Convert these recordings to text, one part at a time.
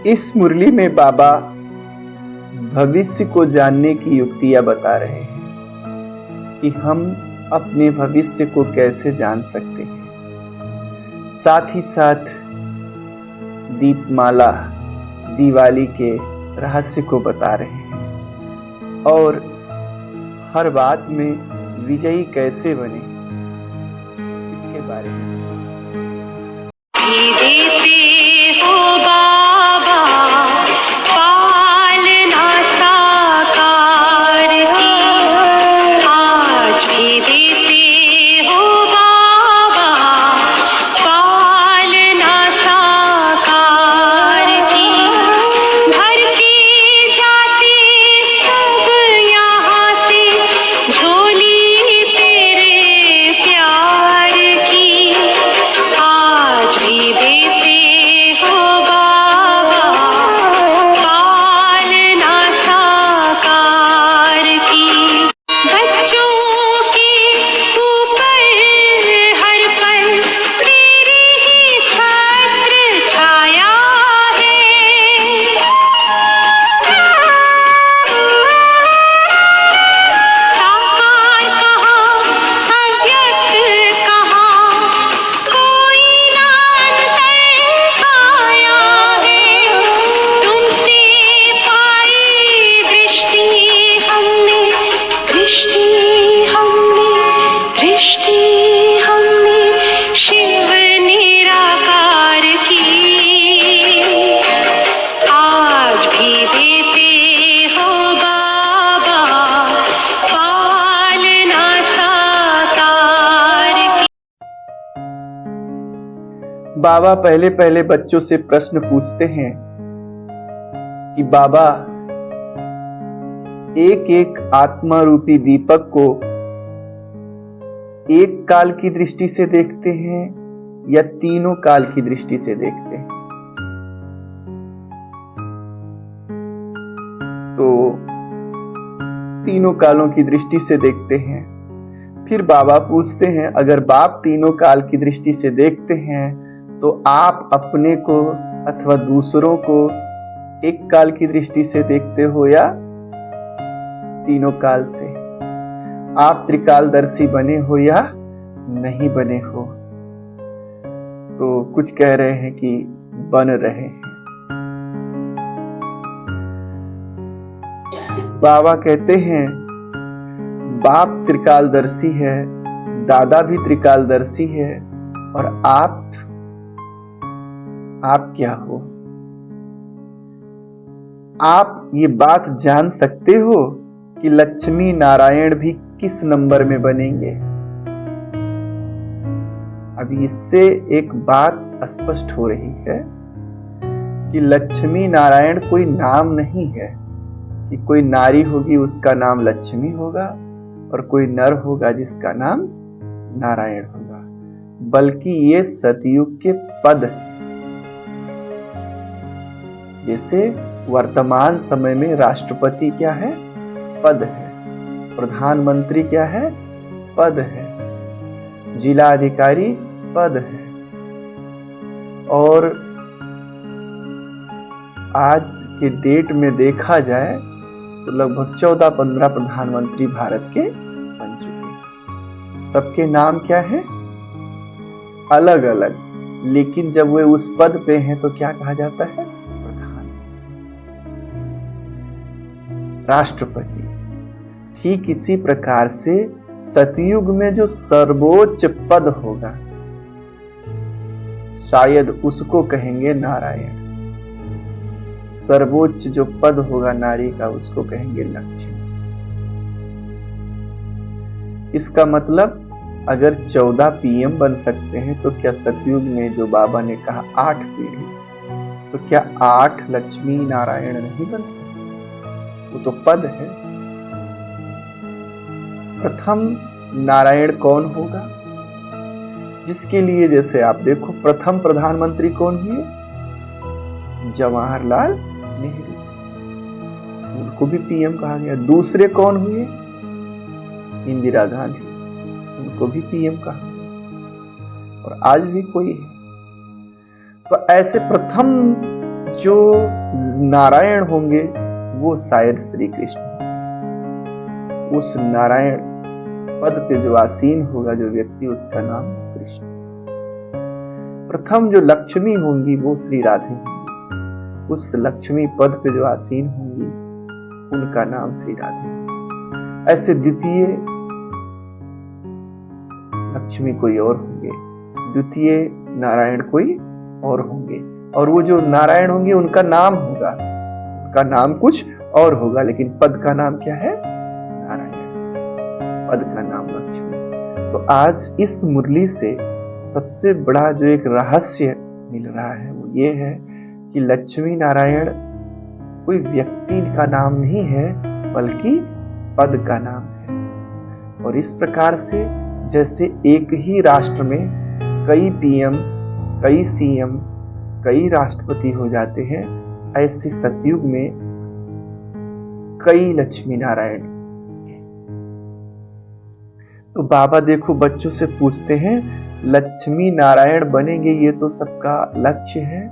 इस मुरली में बाबा भविष्य को जानने की युक्तियां बता रहे हैं कि हम अपने भविष्य को कैसे जान सकते हैं। साथ ही साथ दीपमाला दिवाली के रहस्य को बता रहे हैं और हर बात में विजयी कैसे बने इसके बारे में। बाबा पहले पहले बच्चों से प्रश्न पूछते हैं कि बाबा एक एक आत्मा रूपी दीपक को एक काल की दृष्टि से देखते हैं या तीनों काल की दृष्टि से देखते हैं। तो तीनों कालों की दृष्टि से देखते हैं। फिर बाबा पूछते हैं अगर बाप तीनों काल की दृष्टि से देखते हैं तो आप अपने को अथवा दूसरों को एक काल की दृष्टि से देखते हो या तीनों काल से? आप त्रिकालदर्शी बने हो या नहीं बने हो? तो कुछ कह रहे हैं कि बन रहे हैं। बाबा कहते हैं बाप त्रिकालदर्शी है, दादा भी त्रिकालदर्शी है, और आप क्या हो? आप ये बात जान सकते हो कि लक्ष्मी नारायण भी किस नंबर में बनेंगे? अब इससे एक बात स्पष्ट हो रही है कि लक्ष्मी नारायण कोई नाम नहीं है कि कोई नारी होगी उसका नाम लक्ष्मी होगा और कोई नर होगा जिसका नाम नारायण होगा, बल्कि ये सतयुग के पद हैं। जैसे वर्तमान समय में राष्ट्रपति क्या है? पद है। प्रधानमंत्री क्या है? पद है। जिला अधिकारी पद है। और आज के डेट में देखा जाए तो लगभग 14-15 प्रधानमंत्री भारत के बन चुके हैं। सबके नाम क्या है? अलग अलग, लेकिन जब वे उस पद पे हैं तो क्या कहा जाता है? राष्ट्रपति। ठीक इसी प्रकार से सतयुग में जो सर्वोच्च पद होगा शायद उसको कहेंगे नारायण। सर्वोच्च जो पद होगा नारी का उसको कहेंगे लक्ष्मी। इसका मतलब अगर 14 पीएम बन सकते हैं तो क्या सतयुग में जो बाबा ने कहा 8 पीढ़ी, तो क्या 8 लक्ष्मी नारायण नहीं बन सकते? वो तो पद है। प्रथम नारायण कौन होगा? जिसके लिए जैसे आप देखो प्रथम प्रधानमंत्री कौन हुए? जवाहरलाल नेहरू, उनको भी पीएम कहा गया। दूसरे कौन हुए? इंदिरा गांधी, उनको भी पीएम कहा। और आज भी कोई है। तो ऐसे प्रथम जो नारायण होंगे वो शायद श्री कृष्ण। उस नारायण पद पे जो आसीन होगा जो व्यक्ति, उसका नाम कृष्ण। प्रथम जो लक्ष्मी होंगी वो श्री राधे होंगी। उस लक्ष्मी पद पे जो आसीन होंगी उनका नाम श्री राधे। ऐसे द्वितीय लक्ष्मी कोई और होंगे, द्वितीय नारायण कोई और होंगे, और वो जो नारायण होंगे उनका नाम होगा, उनका नाम कुछ और होगा, लेकिन पद का नाम क्या है? नारायण। पद का नाम लक्ष्मी। तो आज इस मुरली से सबसे बड़ा जो एक रहस्य मिल रहा है वो ये है कि लक्ष्मी नारायण कोई व्यक्ति का नाम नहीं है, बल्कि पद का नाम है। और इस प्रकार से जैसे एक ही राष्ट्र में कई पीएम, कई सीएम, कई राष्ट्रपति हो जाते हैं, ऐसे सतयुग में कई लक्ष्मी नारायण। तो बाबा देखो बच्चों से पूछते हैं, लक्ष्मी नारायण बनेंगे ये तो सबका लक्ष्य है,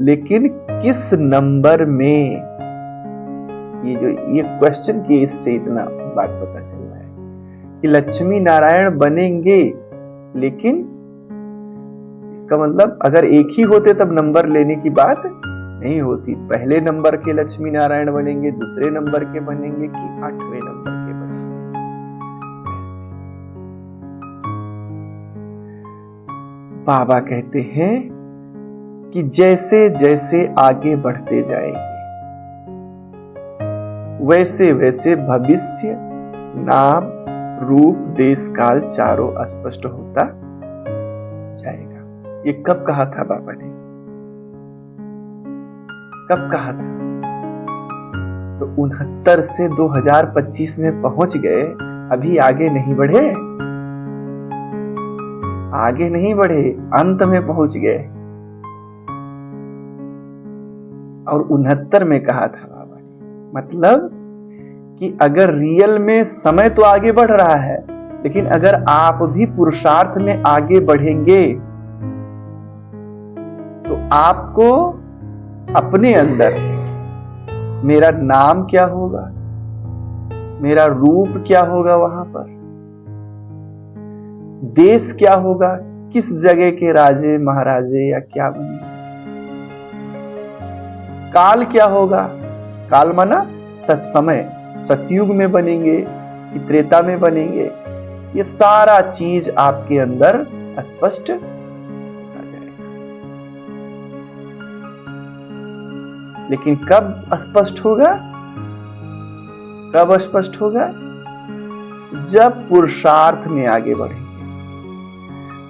लेकिन किस नंबर में? ये क्वेश्चन की इससे इतना बात पता चल रहा है कि लक्ष्मी नारायण बनेंगे, लेकिन इसका मतलब अगर एक ही होते तब नंबर लेने की बात नहीं होती। पहले नंबर के लक्ष्मी नारायण बनेंगे, दूसरे नंबर के बनेंगे कि 8वें नंबर के बनेंगे। बाबा कहते हैं कि जैसे जैसे आगे बढ़ते जाएंगे वैसे वैसे भविष्य, नाम, रूप, देश, काल चारों स्पष्ट होता जाएगा। ये कब कहा था बाबा ने? कब कहा था? तो 69 से 2025 में पहुंच गए, अभी आगे नहीं बढ़े, आगे नहीं बढ़े, अंत में पहुंच गए। और 69 में कहा था बाबा ने, मतलब कि अगर रियल में समय तो आगे बढ़ रहा है, लेकिन अगर आप भी पुरुषार्थ में आगे बढ़ेंगे तो आपको अपने अंदर मेरा नाम क्या होगा, मेरा रूप क्या होगा, वहां पर देश क्या होगा, किस जगह के राजे महाराजे या क्या बनेंगे, काल क्या होगा, काल माना समय, सतयुग में बनेंगे कि त्रेता में बनेंगे, ये सारा चीज आपके अंदर स्पष्ट हो जाएगा। लेकिन कब स्पष्ट होगा? कब स्पष्ट होगा? जब पुरुषार्थ में आगे बढ़ेंगे।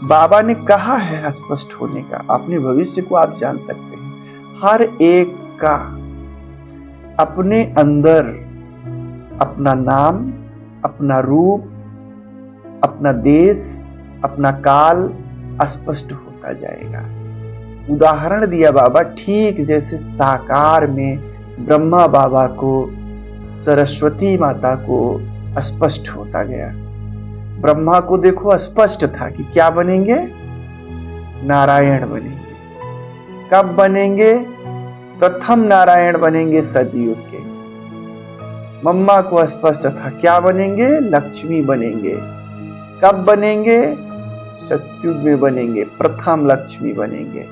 बाबा ने कहा है स्पष्ट होने का, अपने भविष्य को आप जान सकते हैं। हर एक का अपने अंदर अपना नाम, अपना रूप, अपना देश, अपना काल स्पष्ट होता जाएगा। उदाहरण दिया बाबा, ठीक जैसे साकार में ब्रह्मा बाबा को, सरस्वती माता को स्पष्ट होता गया। ब्रह्मा को देखो स्पष्ट था कि क्या बनेंगे? नारायण बनेंगे। कब बनेंगे? प्रथम नारायण बनेंगे सतयुग के। मम्मा को स्पष्ट था क्या बनेंगे? लक्ष्मी बनेंगे। कब बनेंगे? सतयुग में बनेंगे, प्रथम लक्ष्मी बनेंगे।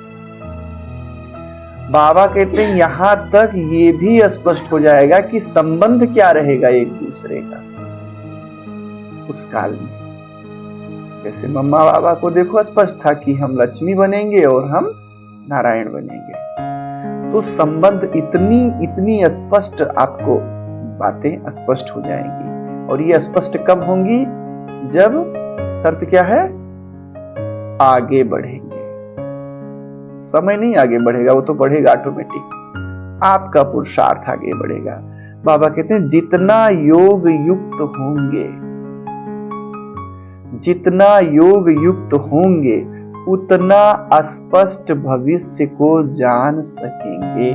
बाबा कहते हैं यहां तक ये भी स्पष्ट हो जाएगा कि संबंध क्या रहेगा एक दूसरे का उस काल में। जैसे मम्मा बाबा को देखो स्पष्ट था कि हम लक्ष्मी बनेंगे और हम नारायण बनेंगे, तो संबंध इतनी स्पष्ट आपको बातें स्पष्ट हो जाएंगी। और ये स्पष्ट कब होंगी? जब शर्त क्या है? आगे बढ़ेंगे। समय नहीं आगे बढ़ेगा, वो तो बढ़ेगा ऑटोमेटिक, आपका पुरुषार्थ आगे बढ़ेगा। बाबा कहते हैं जितना योग युक्त होंगे, जितना योग युक्त होंगे उतना स्पष्ट भविष्य को जान सकेंगे।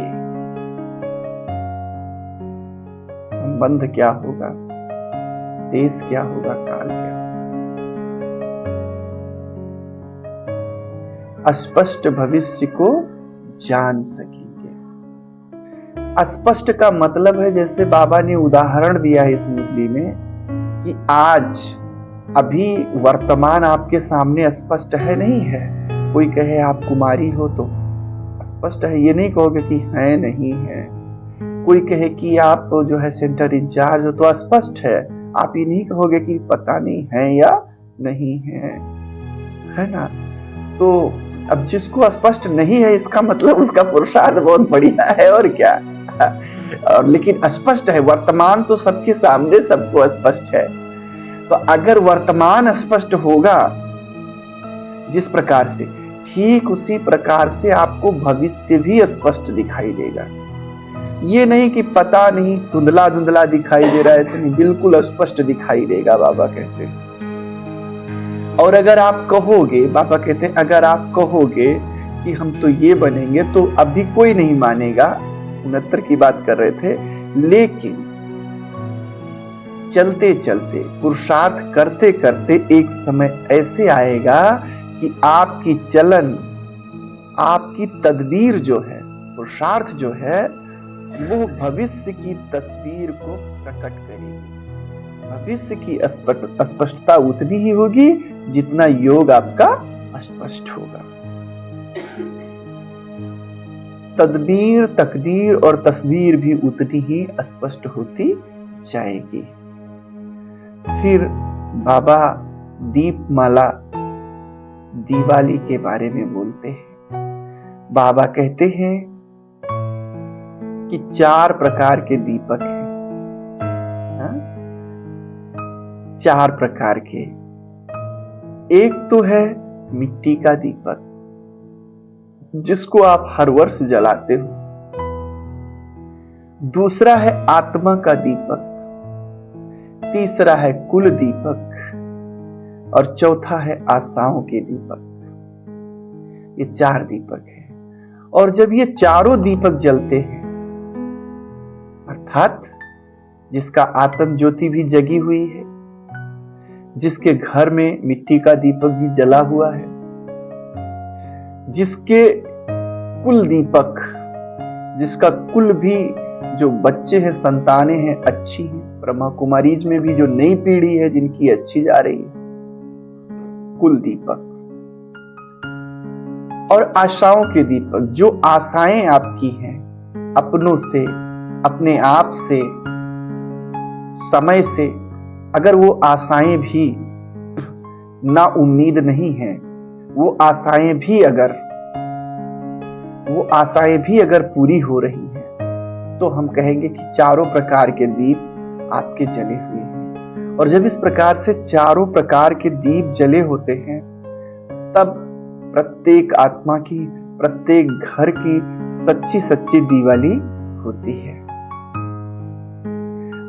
संबंध क्या होगा, देश क्या होगा, काल क्या होगा, स्पष्ट भविष्य को जान सकेंगे। अस्पष्ट का मतलब है, जैसे बाबा ने उदाहरण दिया है इस मुरली में, कि आज अभी वर्तमान आपके सामने अस्पष्ट है नहीं है। कोई कहे आप कुमारी हो तो स्पष्ट है, ये नहीं कहोगे कि है नहीं है। कोई कहे कि आप जो है सेंटर इंचार्ज हो तो अस्पष्ट है, आप ये नहीं कहोगे कि पता नहीं है या नहीं है ना। तो अब जिसको स्पष्ट नहीं है, इसका मतलब उसका पुरुषार्थ बहुत बढ़िया है, और क्या। और लेकिन स्पष्ट है, वर्तमान तो सबके सामने सबको स्पष्ट है। तो अगर वर्तमान स्पष्ट होगा जिस प्रकार से, ठीक उसी प्रकार से आपको भविष्य भी स्पष्ट दिखाई देगा। ये नहीं कि पता नहीं, धुंधला धुंधला दिखाई दे रहा है, ऐसे नहीं, बिल्कुल स्पष्ट दिखाई देगा, बाबा कहते हैं। और अगर आप कहोगे, बाबा कहते हैं, अगर आप कहोगे कि हम तो ये बनेंगे, तो अभी कोई नहीं मानेगा। 69 की बात कर रहे थे। लेकिन चलते चलते, पुरुषार्थ करते करते एक समय ऐसे आएगा कि आपकी चलन, आपकी तदबीर जो है, पुरुषार्थ जो है, वो भविष्य की तस्वीर को प्रकट करेगी। भविष्य की स्पष्टता उतनी ही होगी जितना योग आपका स्पष्ट होगा। तदबीर, तकदीर और तस्वीर भी उतनी ही स्पष्ट होती जाएगी। फिर बाबा दीपमाला, दिवाली के बारे में बोलते हैं। बाबा कहते हैं कि 4 प्रकार के दीपक हैं। 4 प्रकार के। एक तो है मिट्टी का दीपक, जिसको आप हर वर्ष जलाते हो। दूसरा है आत्मा का दीपक। तीसरा है कुल दीपक। और चौथा है आशाओं के दीपक। ये 4 दीपक हैं। और जब ये चारों दीपक जलते हैं, अर्थात जिसका आत्म ज्योति भी जगी हुई है, जिसके घर में मिट्टी का दीपक भी जला हुआ है, जिसके कुल दीपक, जिसका कुल भी जो बच्चे हैं, संतानें हैं, अच्छी हैं, ब्रह्मा कुमारीज में भी जो नई पीढ़ी है जिनकी अच्छी जा रही है, कुल दीपक। और आशाओं के दीपक, जो आशाएं आपकी हैं अपनों से, अपने आप से, समय से, अगर वो आशाएं भी ना उम्मीद नहीं है, वो आशाएं भी अगर पूरी हो रही हैं, तो हम कहेंगे कि चारों प्रकार के दीप आपके जले हुए हैं। और जब इस प्रकार से चारों प्रकार के दीप जले होते हैं, तब प्रत्येक आत्मा की, प्रत्येक घर की सच्ची सच्ची दिवाली होती है।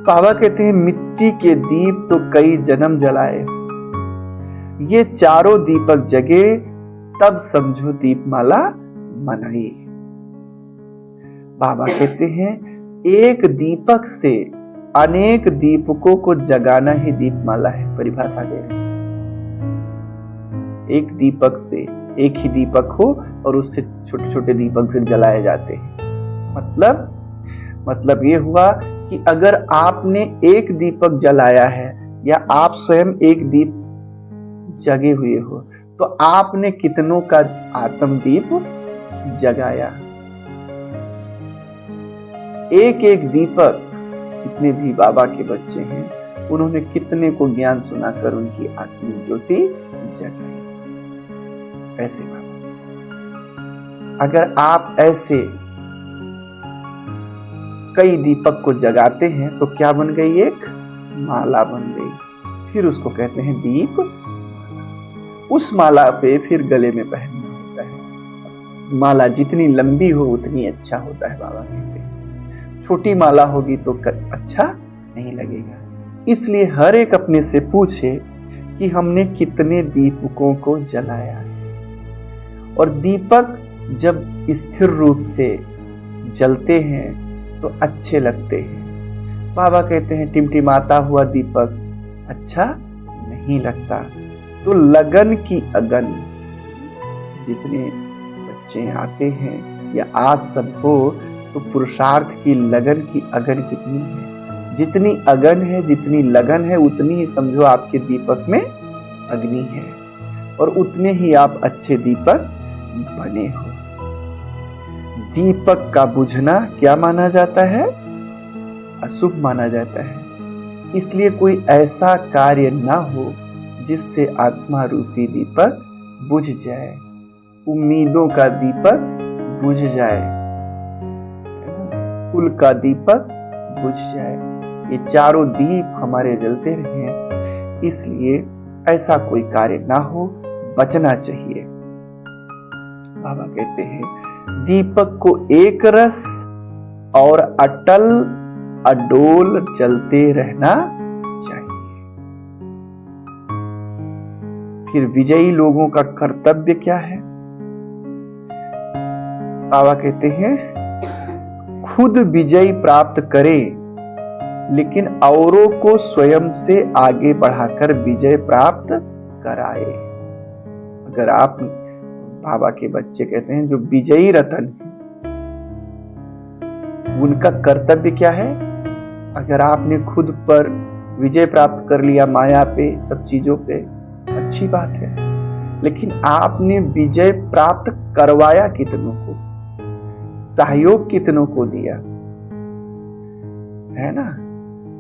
बाबा कहते हैं, मिट्टी के दीप तो कई जन्म जलाए, ये चारों दीपक जगे, तब समझो दीपमाला मनाई। बाबा कहते हैं, एक दीपक से अनेक दीपकों को जगाना ही दीपमाला है। परिभाषा दे रहे हैं, एक दीपक से, एक ही दीपक हो और उससे छोटे छोटे दीपक फिर जलाए जाते हैं। मतलब ये हुआ कि अगर आपने एक दीपक जलाया है, या आप स्वयं एक दीप जगे हुए हो, तो आपने कितनों का आत्मदीप जगाया। एक एक दीपक, जितने भी बाबा के बच्चे हैं, उन्होंने कितने को ज्ञान सुनाकर उनकी आत्मिक ज्योति जगाई। ऐसे बाबा, अगर आप ऐसे कई दीपक को जगाते हैं, तो क्या बन गई? एक माला बन गई। फिर उसको कहते हैं दीप। उस माला पे फिर गले में पहनना होता है। माला जितनी लंबी हो उतनी अच्छा होता है, बाबा कहते हैं। छोटी माला होगी तो अच्छा नहीं लगेगा। इसलिए हर एक अपने से पूछे कि हमने कितने दीपकों को जलाया है। और दीपक जब स्थिर रूप से जलते हैं तो अच्छे लगते हैं। बाबा कहते हैं, टिमटिमाता हुआ दीपक अच्छा नहीं लगता। तो लगन की अगन, जितने बच्चे आते हैं या आज सब हो, तो पुरुषार्थ की लगन की अगन कितनी है। जितनी अगन है, जितनी लगन है, उतनी ही समझो आपके दीपक में अग्नि है और उतने ही आप अच्छे दीपक बने हो। दीपक का बुझना क्या माना जाता है? अशुभ माना जाता है। इसलिए कोई ऐसा कार्य ना हो जिससे आत्मा रूपी दीपक बुझ जाए, उम्मीदों का दीपक बुझ जाए, कुल का दीपक बुझ जाए। ये चारों दीप हमारे जलते रहें, इसलिए ऐसा कोई कार्य ना हो, बचना चाहिए। बाबा कहते हैं दीपक को एक रस और अटल अडोल जलते रहना चाहिए। फिर विजयी लोगों का कर्तव्य क्या है? बाबा कहते हैं खुद विजय प्राप्त करें, लेकिन औरों को स्वयं से आगे बढ़ाकर विजय प्राप्त कराए। अगर आप, बाबा के बच्चे कहते हैं जो विजयी रतन है, उनका कर्तव्य क्या है? अगर आपने खुद पर विजय प्राप्त कर लिया, माया पे, सब चीजों पे, अच्छी बात है, लेकिन आपने विजय प्राप्त करवाया कितनों को, सहयोग कितनों को दिया, है ना?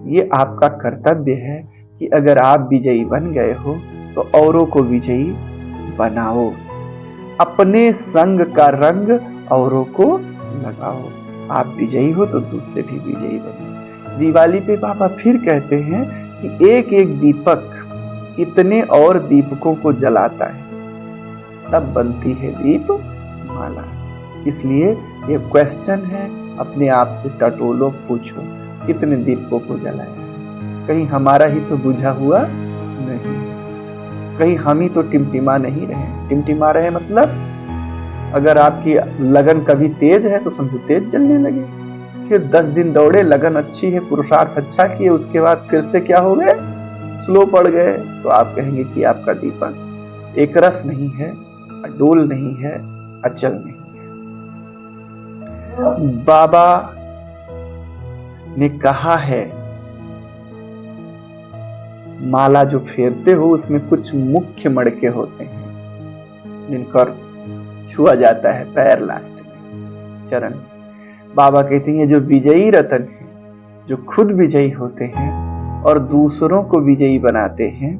ये आपका कर्तव्य है कि अगर आप विजयी बन गए हो तो औरों को विजयी बनाओ। अपने संग का रंग औरों को लगाओ। आप विजयी हो तो दूसरे भी विजयी बनो। दिवाली पे बाबा फिर कहते हैं कि एक एक दीपक कितने और दीपकों को जलाता है, तब बनती है दीप माला। इसलिए ये क्वेश्चन है, अपने आप से टटोलो, पूछो कितने दीपकों को जलाया? कहीं हमारा ही तो बुझा हुआ नहीं, कहीं हम ही तो टिमटिमा नहीं रहे। टिमटिमा रहे मतलब अगर आपकी लगन कभी तेज है तो समझो तेज जलने लगे, फिर 10 दिन दौड़े, लगन अच्छी है, पुरुषार्थ अच्छा किए, उसके बाद फिर से क्या हो गए? स्लो पड़ गए, तो आप कहेंगे कि आपका दीपक एक रस नहीं है, अडोल नहीं है, अचल नहीं है। बाबा ने कहा है माला जो फेरते हो उसमें कुछ मुख्य मड़के होते हैं जिनकर छुआ जाता है पैर, लास्ट में चरण। बाबा कहते हैं जो विजयी रतन है, जो खुद विजयी होते हैं और दूसरों को विजयी बनाते हैं,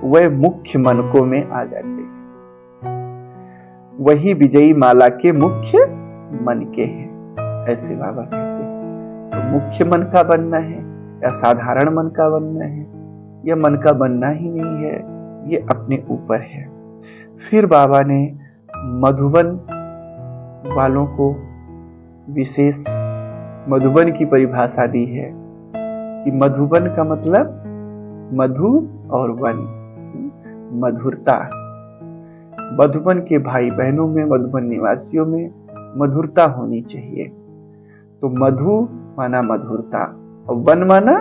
वह मुख्य मनकों में आ जाते हैं। वही विजयी माला के मुख्य मनके हैं, ऐसे बाबा कहते हैं। तो मुख्य मन का बनना है या साधारण मन का बनना है या मन का बनना ही नहीं है, ये अपने ऊपर है। फिर बाबा ने मधुबन वालों को विशेष मधुबन की परिभाषा दी है कि मधुबन का मतलब मधु और वन, मधुरता। मधुबन के भाई बहनों में, मधुबन निवासियों में मधुरता होनी चाहिए। तो मधु माना मधुरता और वन माना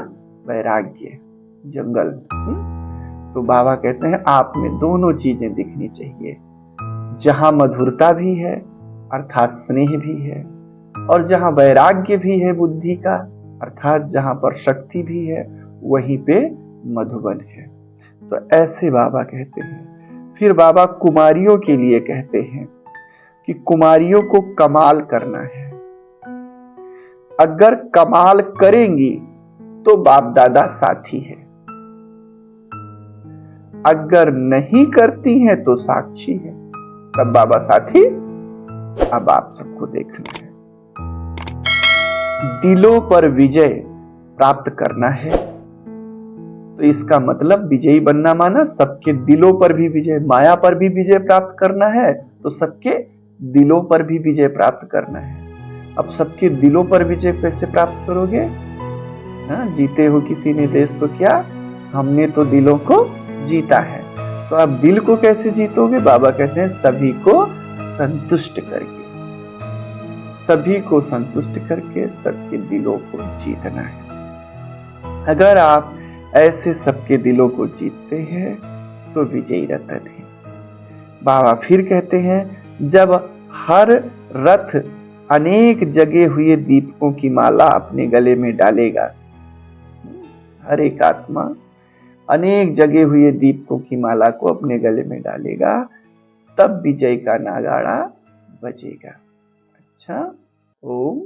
वैराग्य, जंगल। तो बाबा कहते हैं आप में दोनों चीजें दिखनी चाहिए। जहां मधुरता भी है अर्थात स्नेह भी है, और जहां वैराग्य भी है बुद्धि का, अर्थात जहां पर शक्ति भी है, वहीं पे मधुबन है। तो ऐसे बाबा कहते हैं। फिर बाबा कुमारियों के लिए कहते हैं कि कुमारियों को कमाल करना है। अगर कमाल करेंगी तो बाप दादा साथी है, अगर नहीं करती हैं तो साक्षी है। तब बाबा साथी, अब आप सबको देखना है। दिलों पर विजय प्राप्त करना है, तो इसका मतलब विजयी बनना माना सबके दिलों पर भी विजय, माया पर भी विजय प्राप्त करना है, तो सबके दिलों पर भी विजय प्राप्त करना है। अब सबके दिलों पर विजय कैसे प्राप्त करोगे? जीते हो किसी ने देश तो क्या, हमने तो दिलों को जीता है। तो आप दिल को कैसे जीतोगे? बाबा कहते हैं सभी को संतुष्ट करके, सभी को संतुष्ट करके सबके दिलों को जीतना है। अगर आप ऐसे सबके दिलों को जीतते हैं तो विजयी रतन है। बाबा फिर कहते हैं जब हर रथ अनेक जगे हुए दीपकों की माला अपने गले में डालेगा। हर एक आत्मा अनेक जगे हुए दीपकों की माला को अपने गले में डालेगा, तब विजय का नगाड़ा बजेगा। अच्छा, ओम